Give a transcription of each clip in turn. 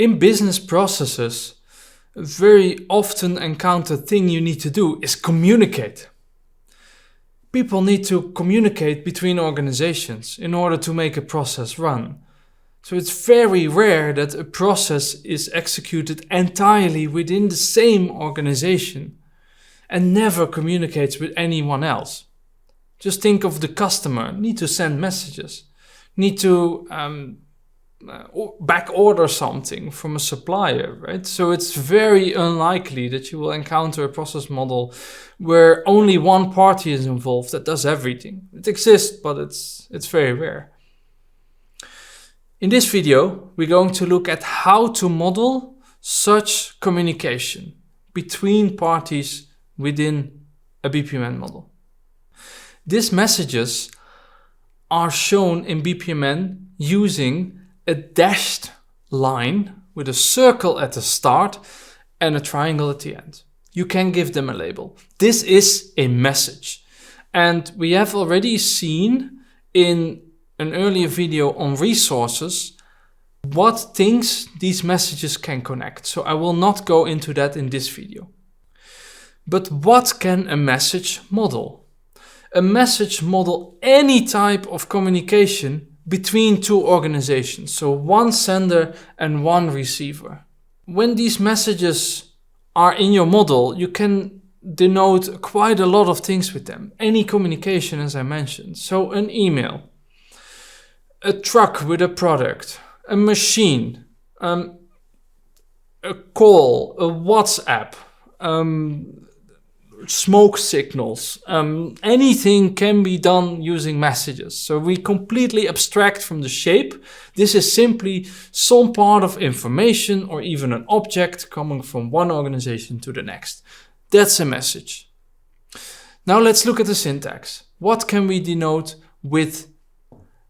In business processes, a very often encountered thing you need to do is communicate. People need to communicate between organizations in order to make a process run. So it's very rare that a process is executed entirely within the same organization and never communicates with anyone else. Just think of the customer, need to send messages, need to back order something from a supplier, right? So it's very unlikely that you will encounter a process model where only one party is involved that does everything. It exists, but it's very rare. In this video, we're going to look at how to model such communication between parties within a BPMN model. These messages are shown in BPMN using a dashed line with a circle at the start and a triangle at the end. You can give them a label. This is a message. And we have already seen in an earlier video on resources what things these messages can connect. So I will not go into that in this video. But what can a message model? A message model any type of communication between two organizations, so one sender and one receiver. When these messages are in your model, you can denote quite a lot of things with them. Any communication, as I mentioned. So an email, a truck with a product, a machine, a call, a WhatsApp, smoke signals, anything can be done using messages. So we completely abstract from the shape. This is simply some part of information or even an object coming from one organization to the next. That's a message. Now let's look at the syntax. What can we denote with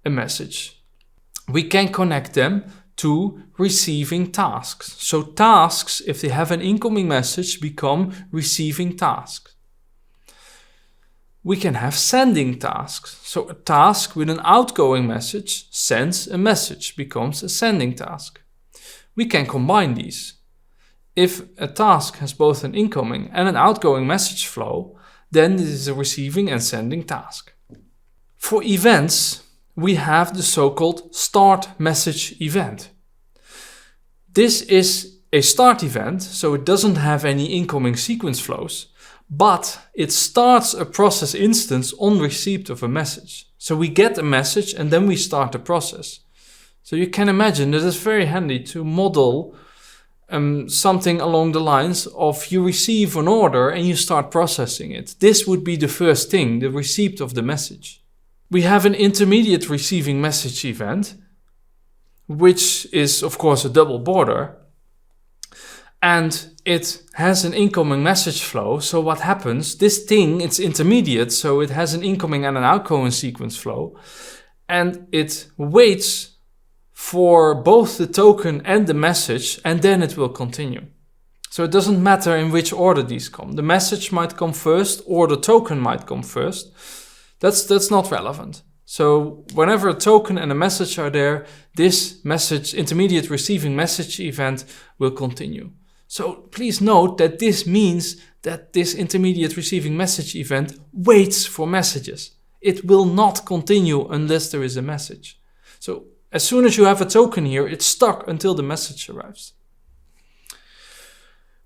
a message? We can connect them to receiving tasks. So tasks, if they have an incoming message, become receiving tasks. We can have sending tasks. So a task with an outgoing message sends a message, becomes a sending task. We can combine these. If a task has both an incoming and an outgoing message flow, then this is a receiving and sending task. For events, we have the so-called start message event. This is a start event, so it doesn't have any incoming sequence flows, but it starts a process instance on receipt of a message. So we get a message and then we start the process. So you can imagine that it's very handy to model something along the lines of you receive an order and you start processing it. This would be the first thing, the receipt of the message. We have an intermediate receiving message event, which is of course a double border, and it has an incoming message flow. So what happens? This thing, it's intermediate, so it has an incoming and an outgoing sequence flow, and it waits for both the token and the message, and then it will continue. So it doesn't matter in which order these come. The message might come first or the token might come first. That's not relevant. So whenever a token and a message are there, this message, intermediate receiving message event will continue. So please note that this means that this intermediate receiving message event waits for messages. It will not continue unless there is a message. So as soon as you have a token here, it's stuck until the message arrives.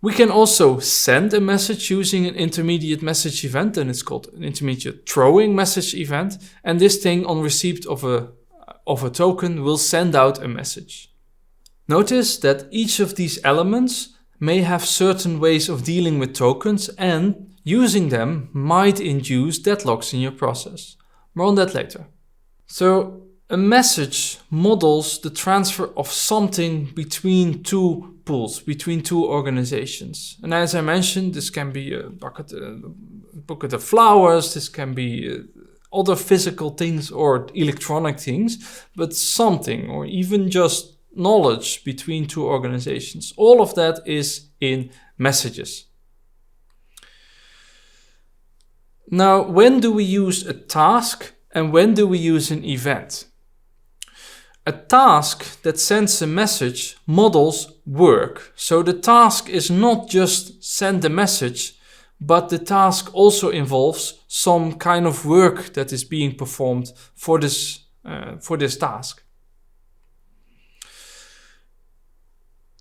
We can also send a message using an intermediate message event, and it's called an intermediate throwing message event. And this thing on receipt of a token will send out a message. Notice that each of these elements may have certain ways of dealing with tokens, and using them might induce deadlocks in your process. More on that later. So a message models the transfer of something between two pools, between two organizations. And as I mentioned, this can be a bucket of flowers, this can be other physical things or electronic things, but something, or even just knowledge between two organizations. All of that is in messages. Now, when do we use a task and when do we use an event? A task that sends a message models work. So the task is not just send a message, but the task also involves some kind of work that is being performed for this task.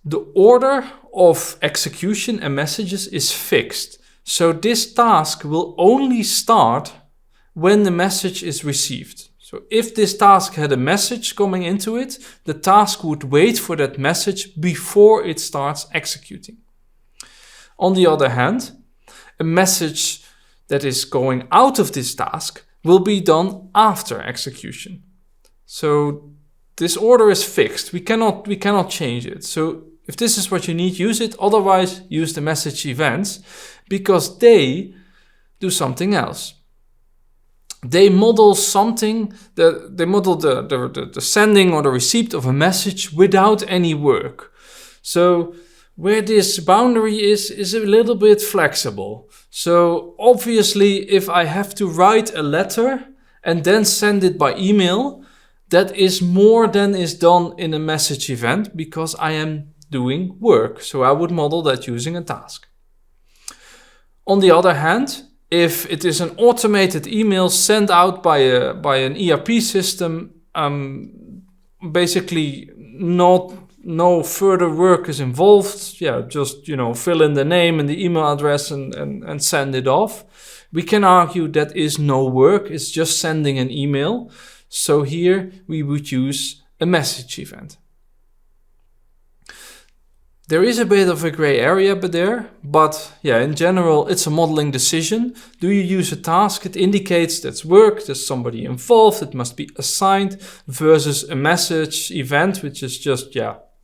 The order of execution and messages is fixed. So this task will only start when the message is received. So if this task had a message coming into it, the task would wait for that message before it starts executing. On the other hand, a message that is going out of this task will be done after execution. So this order is fixed. We cannot change it. So if this is what you need, use it. Otherwise, use the message events because they do something else. They model something, they model the sending or the receipt of a message without any work. So where this boundary is a little bit flexible. So obviously, if I have to write a letter and then send it by email, that is more than is done in a message event because I am doing work. So I would model that using a task. On the other hand, if it is an automated email sent out by an ERP system, basically no further work is involved. Yeah, just fill in the name and the email address and send it off. We can argue that is no work. It's just sending an email. So here we would use a message event. There is a bit of a gray area but in general, it's a modeling decision. Do you use a task? It indicates that's work, there's somebody involved, it must be assigned, versus a message event, which is just,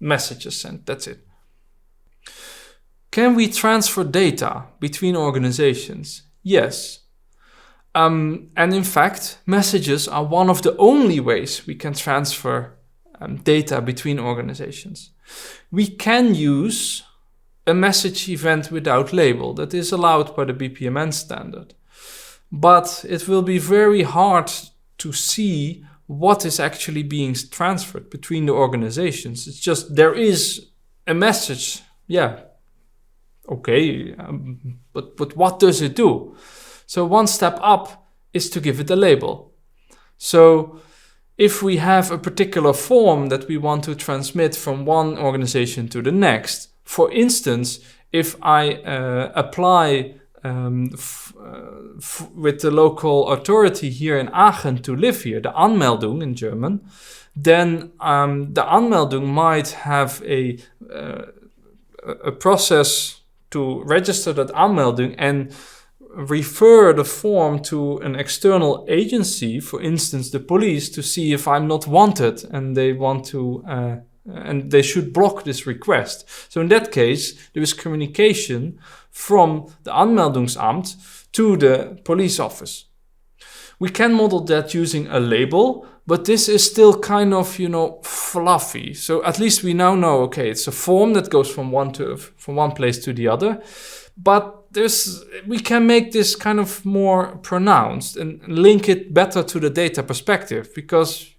messages sent, that's it. Can we transfer data between organizations? Yes. And in fact, messages are one of the only ways we can transfer data between organizations. We can use a message event without label. That is allowed by the BPMN standard. But it will be very hard to see what is actually being transferred between the organizations. It's just there is a message. Yeah, okay, but what does it do? So one step up is to give it a label. So if we have a particular form that we want to transmit from one organization to the next, for instance, if I apply with the local authority here in Aachen to live here, the Anmeldung in German, then the Anmeldung might have a process to register that Anmeldung and refer the form to an external agency, for instance, the police, to see if I'm not wanted and they want to, and they should block this request. So in that case, there is communication from the Anmeldungsamt to the police office. We can model that using a label, but this is still kind of, fluffy. So at least we now know, okay, it's a form that goes from one place to the other, but we can make this kind of more pronounced and link it better to the data perspective because,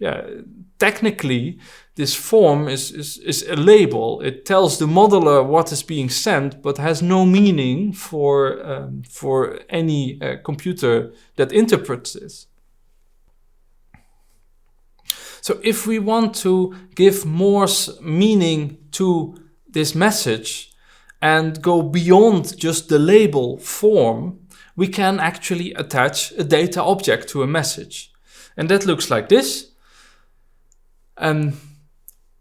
technically, this form is a label. It tells the modeler what is being sent, but has no meaning for any computer that interprets this. So if we want to give more meaning to this message, and go beyond just the label form, we can actually attach a data object to a message. And that looks like this. On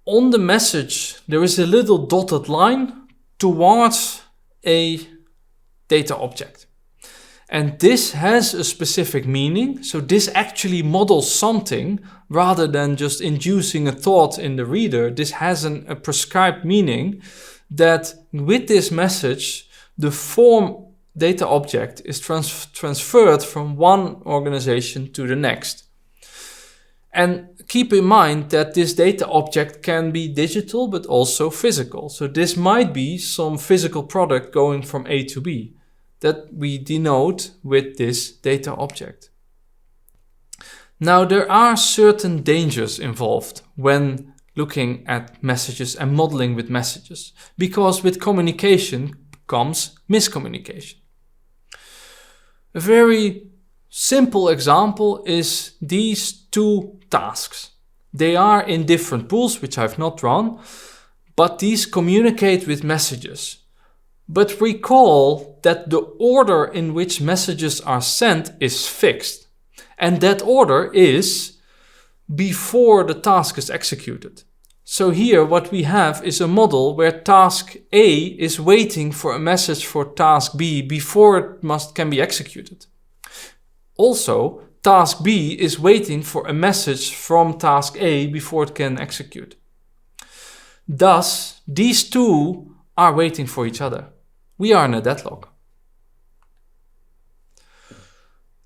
the message, there is a little dotted line towards a data object. And this has a specific meaning. So this actually models something rather than just inducing a thought in the reader. This has a prescribed meaning that with this message, the form data object is transferred from one organization to the next. And keep in mind that this data object can be digital, but also physical. So this might be some physical product going from A to B that we denote with this data object. Now, there are certain dangers involved when looking at messages and modeling with messages, because with communication comes miscommunication. A very simple example is these two tasks. They are in different pools, which I've not drawn, but these communicate with messages. But recall that the order in which messages are sent is fixed, and that order is before the task is executed. So here what we have is a model where task A is waiting for a message for task B before it can be executed. Also, task B is waiting for a message from task A before it can execute. Thus, these two are waiting for each other. We are in a deadlock.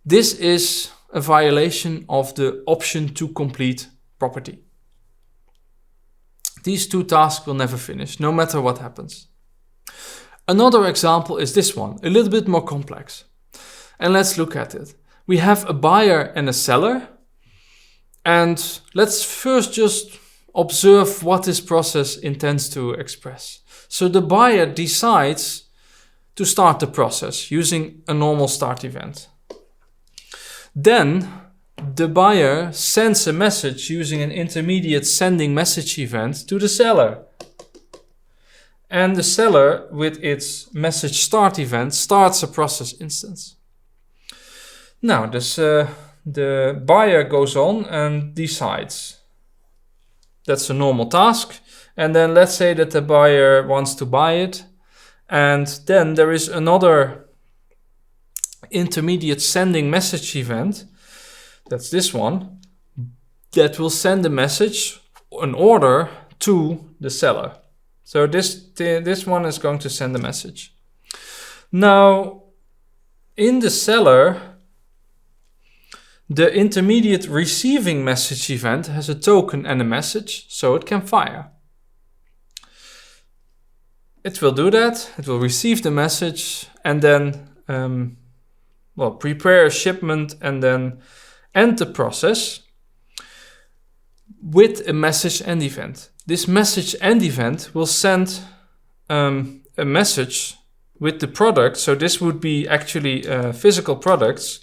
This is a violation of the option to complete property. These two tasks will never finish, no matter what happens. Another example is this one, a little bit more complex. And let's look at it. We have a buyer and a seller. And let's first just observe what this process intends to express. So the buyer decides to start the process using a normal start event. Then the buyer sends a message using an intermediate sending message event to the seller. And the seller, with its message start event, starts a process instance. Now, the buyer goes on and decides. That's a normal task. And then let's say that the buyer wants to buy it. And then there is another intermediate sending message event. That's this one, that will send a message, an order, to the seller. So this one is going to send a message. Now, in the seller, the intermediate receiving message event has a token and a message, so it can fire. It will do that, it will receive the message, and then prepare a shipment, and then end the process with a message end event. This message end event will send a message with the product. So this would be actually physical products.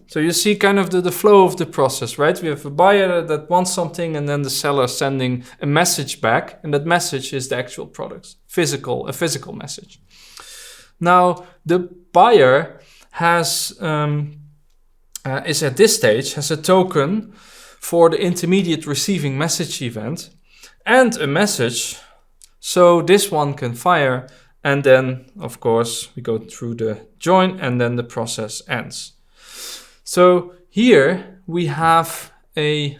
So you see kind of the flow of the process, right? We have a buyer that wants something, and then the seller sending a message back, and that message is the actual product, a physical message. Now, the buyer is at this stage, has a token for the intermediate receiving message event and a message. So this one can fire, and then, of course, we go through the join, and then the process ends. So here we have a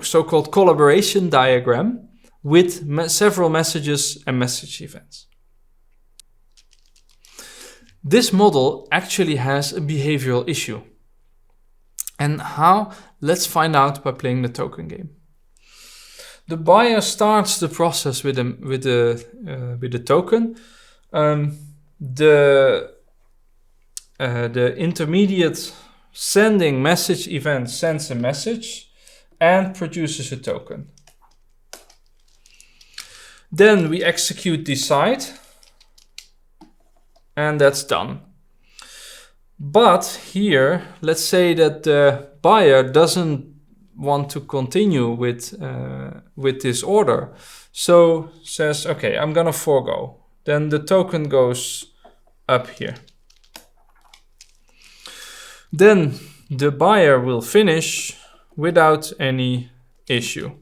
so-called collaboration diagram with several messages and message events. This model actually has a behavioral issue. And how? Let's find out by playing the token game. The buyer starts the process with the token. The intermediate sending message event sends a message and produces a token. Then we execute decide. And that's done. But here, let's say that the buyer doesn't want to continue with this order. So says, okay, I'm gonna forego. Then the token goes up here. Then the buyer will finish without any issue.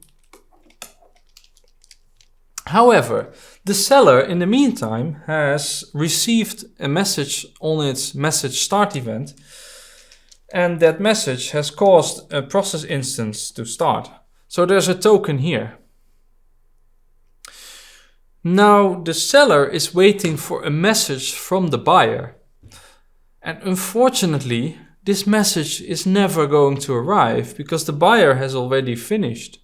However, the seller, in the meantime, has received a message on its message start event, and that message has caused a process instance to start. So there's a token here. Now the seller is waiting for a message from the buyer, and unfortunately, this message is never going to arrive because the buyer has already finished.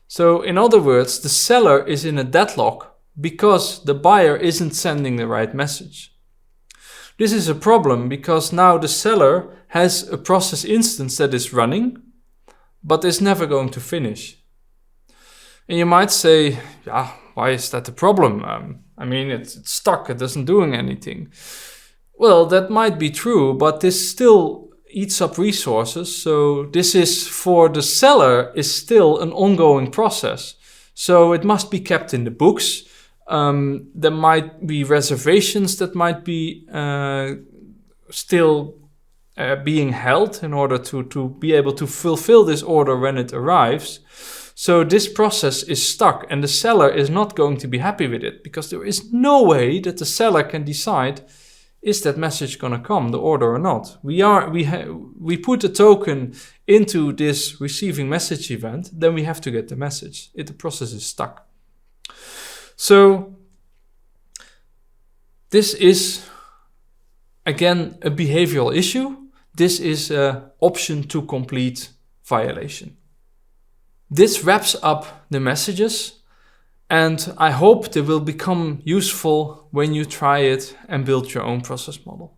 So in other words, the seller is in a deadlock because the buyer isn't sending the right message. This is a problem because now the seller has a process instance that is running, but is never going to finish. And you might say, yeah, why is that a problem? It's stuck, it isn't doing anything. Well, that might be true, but this still eats up resources. So this is, for the seller, is still an ongoing process. So it must be kept in the books. There might be reservations that might be still being held in order to be able to fulfill this order when it arrives. So this process is stuck and the seller is not going to be happy with it, because there is no way that the seller can decide, is that message going to come, the order or not? We put a token into this receiving message event, then we have to get the message. The process is stuck. So this is, again, a behavioral issue. This is an option to complete violation. This wraps up the messages, and I hope they will become useful when you try it and build your own process model.